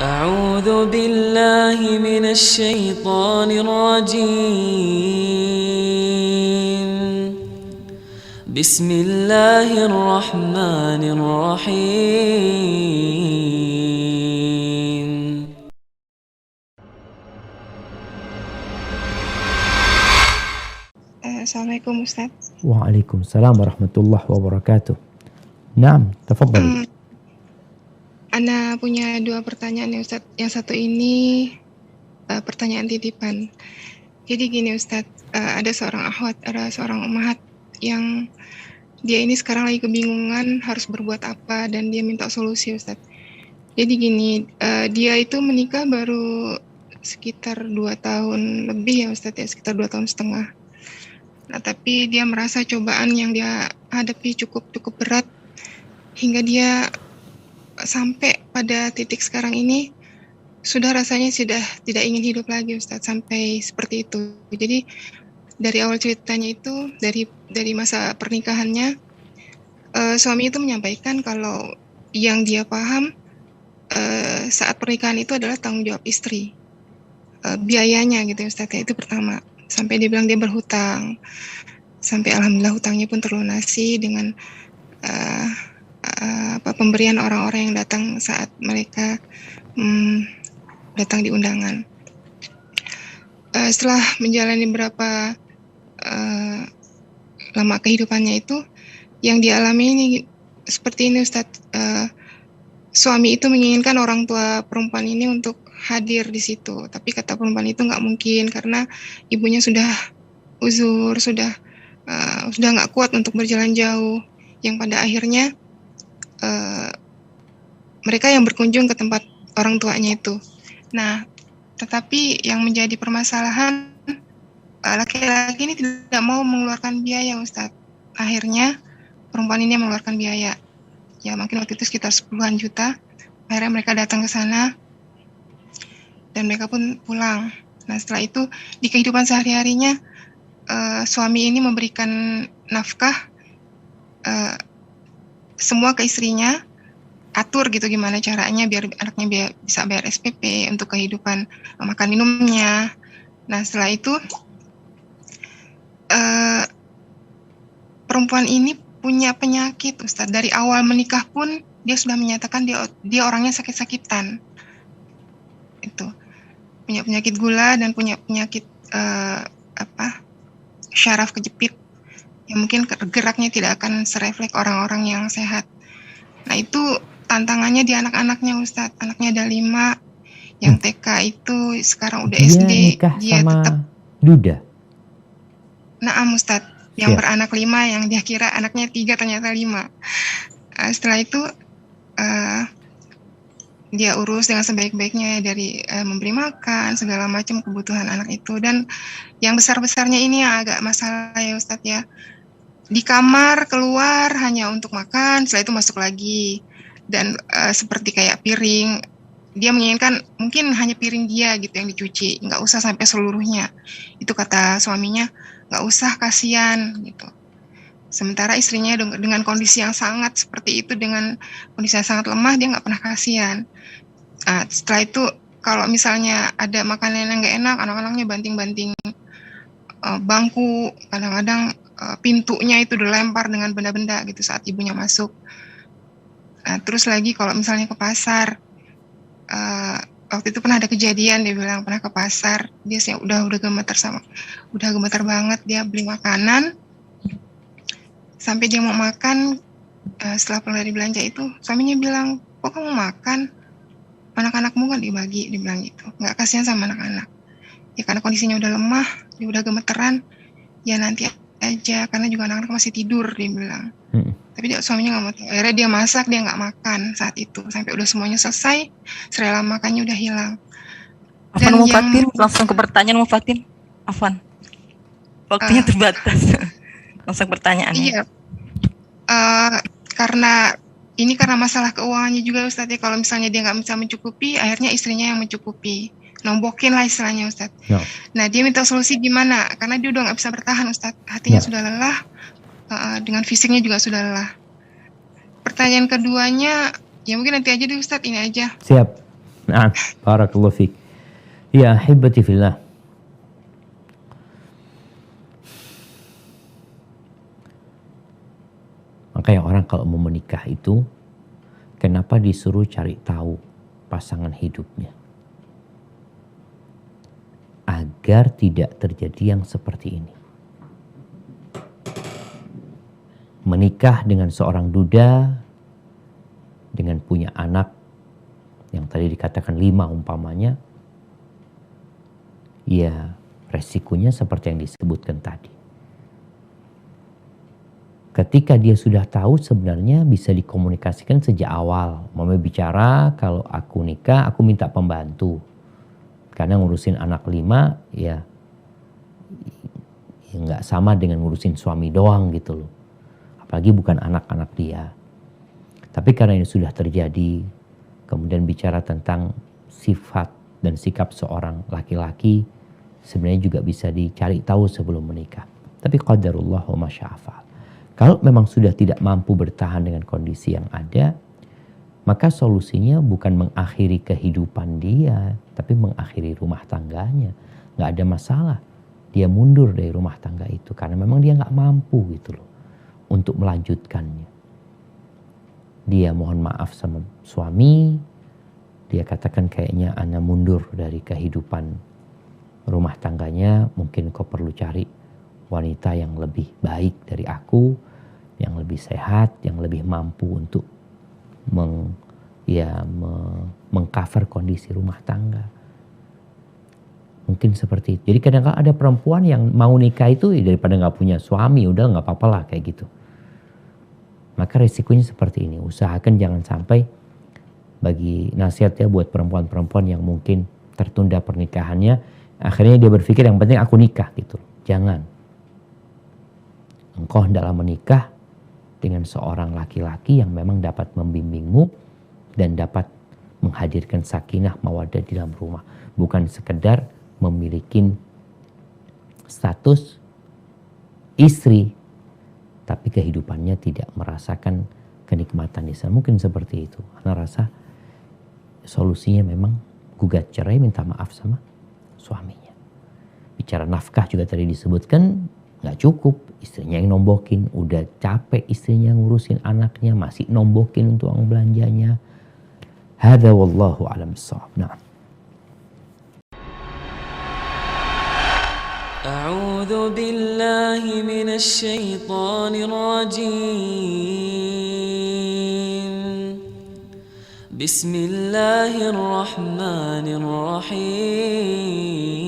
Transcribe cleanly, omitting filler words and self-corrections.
أعوذ بالله من الشيطان الرجيم. بسم الله الرحمن الرحيم. Assalamualaikum Ustaz. Waalaikumsalam warahmatullahi wabarakatuh. Naam, tafadhali. Ana punya 2 pertanyaan nih Ustaz. Yang satu ini pertanyaan titipan. Jadi gini Ustaz, ada seorang ummahat yang dia ini sekarang lagi kebingungan harus berbuat apa dan dia minta solusi Ustaz. Jadi gini, dia itu menikah baru sekitar 2 tahun lebih ya Ustaz ya, sekitar 2 tahun setengah. Nah, tapi dia merasa cobaan yang dia hadapi cukup berat hingga dia sampai pada titik sekarang ini rasanya sudah tidak ingin hidup lagi Ustadz, sampai seperti itu. Jadi dari awal ceritanya itu dari masa pernikahannya, suami itu menyampaikan kalau yang dia paham saat pernikahan itu adalah tanggung jawab istri, biayanya gitu Ustadz ya, itu pertama. Sampai dia bilang dia berhutang, sampai alhamdulillah hutangnya pun terlunasi dengan pemberian orang-orang yang datang saat mereka datang di undangan. Setelah menjalani berapa lama kehidupannya itu, yang dialami ini seperti ini Ustadz. Suami itu menginginkan orang tua perempuan ini untuk hadir di situ, tapi kata perempuan itu nggak mungkin karena ibunya sudah uzur, sudah nggak kuat untuk berjalan jauh, yang pada akhirnya mereka yang berkunjung ke tempat orang tuanya itu. Nah, tetapi yang menjadi permasalahan, laki-laki ini tidak mau mengeluarkan biaya Ustadz. Akhirnya perempuan ini mengeluarkan biaya. Ya mungkin waktu itu sekitar 10-an juta. Akhirnya mereka datang ke sana dan mereka pun pulang. Nah, setelah itu di kehidupan sehari-harinya suami ini memberikan nafkah semua ke istrinya, atur gitu gimana caranya biar anaknya bisa bayar SPP untuk kehidupan makan minumnya. Nah, setelah itu perempuan ini punya penyakit Ustadz. Dari awal menikah pun dia sudah menyatakan dia orangnya sakit-sakitan. Itu punya penyakit gula dan punya penyakit syaraf kejepit yang mungkin geraknya tidak akan serefleks orang-orang yang sehat. Nah, itu tantangannya di anak-anaknya Ustadz. Anaknya ada 5, yang TK itu sekarang udah Dia SD. nikah Dia sama tetap duda. Naam Ustadz, yang beranak 5, yang dia kira anaknya 3 ternyata 5. Setelah itu dia urus dengan sebaik-baiknya, dari memberi makan segala macam kebutuhan anak itu. Dan yang besar-besarnya ini yang agak masalah ya Ustadz ya, di kamar keluar hanya untuk makan, setelah itu masuk lagi. Dan seperti kayak piring, dia menginginkan mungkin hanya piring dia gitu yang dicuci, nggak usah sampai seluruhnya. Itu kata suaminya, nggak usah, kasihan gitu. Sementara istrinya dengan kondisi yang sangat seperti itu, dengan kondisi yang sangat lemah, dia nggak pernah kasihan. Setelah itu kalau misalnya ada makanan yang nggak enak, anak-anaknya banting-banting bangku, kadang-kadang pintunya itu dilempar dengan benda-benda gitu saat ibunya masuk. Terus lagi kalau misalnya ke pasar, waktu itu pernah ada kejadian, dia bilang pernah ke pasar, dia udah gemetar banget, dia beli makanan, sampai dia mau makan, setelah pulang dari belanja itu, suaminya bilang, kok kamu makan? Anak-anakmu kan dibagi, dia bilang gitu, nggak kasihan sama anak-anak. Ya karena kondisinya udah lemah, dia udah gemeteran, ya nanti aja, karena juga anak-anak masih tidur, dia bilang. Tapi suaminya nggak mau tahu. Akhirnya dia masak, dia nggak makan saat itu sampai udah semuanya selesai, serela makannya udah hilang. Afan Mufatin, langsung ke pertanyaan Mufatin. Afan, waktunya terbatas. Langsung pertanyaannya. Iya, karena masalah keuangannya juga Ustadz ya. Kalau misalnya dia nggak bisa mencukupi, akhirnya istrinya yang mencukupi, nombokin lah istilahnya Ustadz. Nah, dia minta solusi gimana? Karena dia udah nggak bisa bertahan Ustadz, hatinya sudah lelah, dengan fisiknya juga sudah lelah. Pertanyaan keduanya, ya mungkin nanti aja deh Ustadz, ini aja. Siap. Nah, barakallahu fiik. Ya ahibati fillah. Makanya orang kalau mau menikah itu, kenapa disuruh cari tahu pasangan hidupnya? Agar tidak terjadi yang seperti ini. Menikah dengan seorang duda, dengan punya anak, yang tadi dikatakan 5 umpamanya, ya resikonya seperti yang disebutkan tadi. Ketika dia sudah tahu sebenarnya bisa dikomunikasikan sejak awal. Mama bicara kalau aku nikah aku minta pembantu. Karena ngurusin anak 5 ya nggak sama dengan ngurusin suami doang gitu loh. Apalagi bukan anak-anak dia. Tapi karena ini sudah terjadi, kemudian bicara tentang sifat dan sikap seorang laki-laki, sebenarnya juga bisa dicari tahu sebelum menikah. Tapi qadarullah wa masya'afal. Kalau memang sudah tidak mampu bertahan dengan kondisi yang ada, maka solusinya bukan mengakhiri kehidupan dia, tapi mengakhiri rumah tangganya. Nggak ada masalah. Dia mundur dari rumah tangga itu karena memang dia nggak mampu gitu loh untuk melanjutkannya. Dia mohon maaf sama suami, dia katakan kayaknya ana mundur dari kehidupan rumah tangganya, mungkin kau perlu cari wanita yang lebih baik dari aku, yang lebih sehat, yang lebih mampu untuk mengcover kondisi rumah tangga. Mungkin seperti itu. Jadi kadang-kadang ada perempuan yang mau nikah itu daripada nggak punya suami, udah nggak apa-apa lah kayak gitu. Maka resikonya seperti ini. Usahakan jangan sampai, bagi nasihat ya buat perempuan-perempuan yang mungkin tertunda pernikahannya, akhirnya dia berpikir yang penting aku nikah gitu. Jangan. Engkau hendaklah menikah dengan seorang laki-laki yang memang dapat membimbingmu dan dapat menghadirkan sakinah mawaddah di dalam rumah. Bukan sekedar memiliki status istri, tapi kehidupannya tidak merasakan kenikmatan di sana. Mungkin seperti itu. Karena rasa solusinya memang gugat cerai, minta maaf sama suaminya. Bicara nafkah juga tadi disebutkan, nggak cukup, istrinya yang nombokin, udah capek istrinya ngurusin anaknya, masih nombokin untuk uang belanjanya. Hadza wallahu a'lam bissawab. Nah. A'udzu billahi minasy syaithanir rajim. Bismillahirrahmanirrahim.